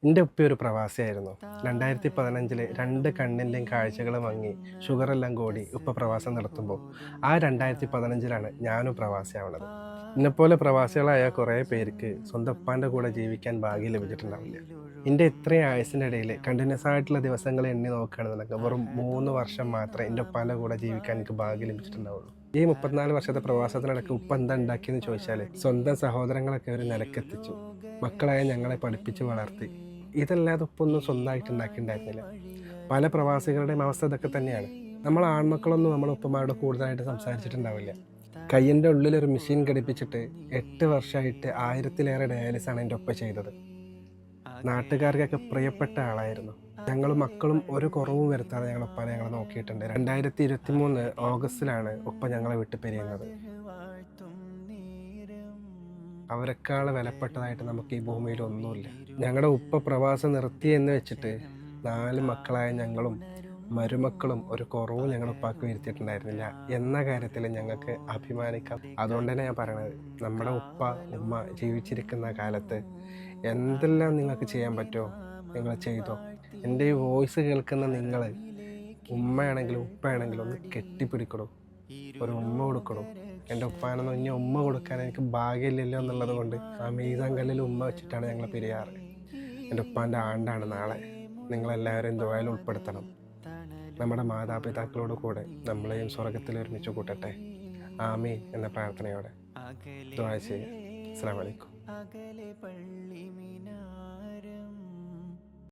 എൻ്റെ ഉപ്പ ഒരു പ്രവാസിയായിരുന്നു. 2015 രണ്ട് കണ്ണിൻ്റെയും കാഴ്ചകൾ മങ്ങി ഷുഗറെല്ലാം കൂടി ഉപ്പ പ്രവാസം നടത്തുമ്പോൾ ആ 2015 ഞാനും പ്രവാസിയാവണത്. എന്നെപ്പോലെ പ്രവാസികളായ കുറേ പേർക്ക് സ്വന്തം ഉപ്പാൻ്റെ കൂടെ ജീവിക്കാൻ ഭാഗ്യം ലഭിച്ചിട്ടുണ്ടാവില്ല. എൻ്റെ ഇത്രയും ആയുസിൻ്റെ ഇടയിൽ കണ്ടിന്യൂസ് ആയിട്ടുള്ള ദിവസങ്ങൾ എണ്ണി നോക്കുകയാണെന്നുണ്ടെങ്കിൽ വെറും 3 വർഷം മാത്രമേ എൻ്റെ ഉപ്പാൻ്റെ കൂടെ ജീവിക്കാൻ എനിക്ക് ഭാഗ്യം ലഭിച്ചിട്ടുണ്ടാവുള്ളൂ. ഈ 34 വർഷത്തെ പ്രവാസത്തിനിടയ്ക്ക് ഉപ്പ എന്താ ഉണ്ടാക്കിയെന്ന് ചോദിച്ചാൽ സ്വന്തം സഹോദരങ്ങളൊക്കെ ഒരു നിലക്കെത്തിച്ചു, മക്കളായ ഞങ്ങളെ പഠിപ്പിച്ച് വളർത്തി. ഇതല്ലാതെ ഉപ്പൊന്നും സ്വന്തമായിട്ട് ഉണ്ടാക്കിയിട്ടുണ്ടായിരുന്നില്ല. പല പ്രവാസികളുടെയും അവസ്ഥ ഇതൊക്കെ തന്നെയാണ്. നമ്മൾ ആൺമക്കളൊന്നും നമ്മളെ ഉപ്പമാരോട് കൂടുതലായിട്ട് സംസാരിച്ചിട്ടുണ്ടാവില്ല. കയ്യിൻ്റെ ഉള്ളിലൊരു മെഷീൻ ഘടിപ്പിച്ചിട്ട് 8 വർഷമായിട്ട് 1000-ലേറെ ഡയാലിസാണ് എൻ്റെ ഒപ്പം ചെയ്തത്. നാട്ടുകാർക്കൊക്കെ പ്രിയപ്പെട്ട ആളായിരുന്നു. ഞങ്ങൾ മക്കളും ഒരു കുറവും വരുത്താതെ ഞങ്ങളൊപ്പാനെ ഞങ്ങളെ നോക്കിയിട്ടുണ്ട്. 2023 ഓഗസ്റ്റിലാണ് ഉപ്പ ഞങ്ങളെ വിട്ട് പിരിയുന്നത്. അവരെക്കാൾ വിലപ്പെട്ടതായിട്ട് നമുക്ക് ഈ ഭൂമിയിൽ ഒന്നുമില്ല. ഞങ്ങളുടെ ഉപ്പ പ്രവാസം നിർത്തി എന്ന് വെച്ചിട്ട് 4 മക്കളായ ഞങ്ങളും മരുമക്കളും ഒരു കുറവും ഞങ്ങളുടെ ഉപ്പാക്ക് വരുത്തിയിട്ടുണ്ടായിരുന്നില്ല എന്ന കാര്യത്തിൽ ഞങ്ങൾക്ക് അഭിമാനിക്കാം. അതുകൊണ്ട് തന്നെ ഞാൻ പറയണത്, നമ്മുടെ ഉപ്പ ഉമ്മ ജീവിച്ചിരിക്കുന്ന കാലത്ത് എന്തെല്ലാം നിങ്ങൾക്ക് ചെയ്യാൻ പറ്റുമോ നിങ്ങൾ ചെയ്തോ. എൻ്റെ ഈ വോയിസ് കേൾക്കുന്ന നിങ്ങൾ ഉമ്മയാണെങ്കിലും ഉപ്പയാണെങ്കിലും ഒന്ന് കെട്ടിപ്പിടിക്കണോ, ഒരു ഉമ്മ കൊടുക്കണോ. എൻ്റെ ഉപ്പാനൊന്നും ഇനി ഉമ്മ കൊടുക്കാൻ എനിക്ക് ഭാഗ്യമില്ലല്ലോ എന്നുള്ളത് കൊണ്ട് ആ മീസാൻ കല്ലിൽ ഉമ്മ വെച്ചിട്ടാണ് ഞങ്ങൾ പിരിയാറ്. എൻ്റെ ഉപ്പാൻ്റെ ആണ്ടാണ് നാളെ. നിങ്ങളെല്ലാവരും ദുആയിൽ ഉൾപ്പെടുത്തണം. നമ്മുടെ മാതാപിതാക്കളോട് കൂടെ നമ്മളെയും സ്വർഗത്തിൽ ഒരുമിച്ച് കൂട്ടട്ടെ. ആമീൻ എന്ന പ്രാർത്ഥനയോടെ ദുആ ചെയ്യുക. അസ്സലാമു അലൈക്കും.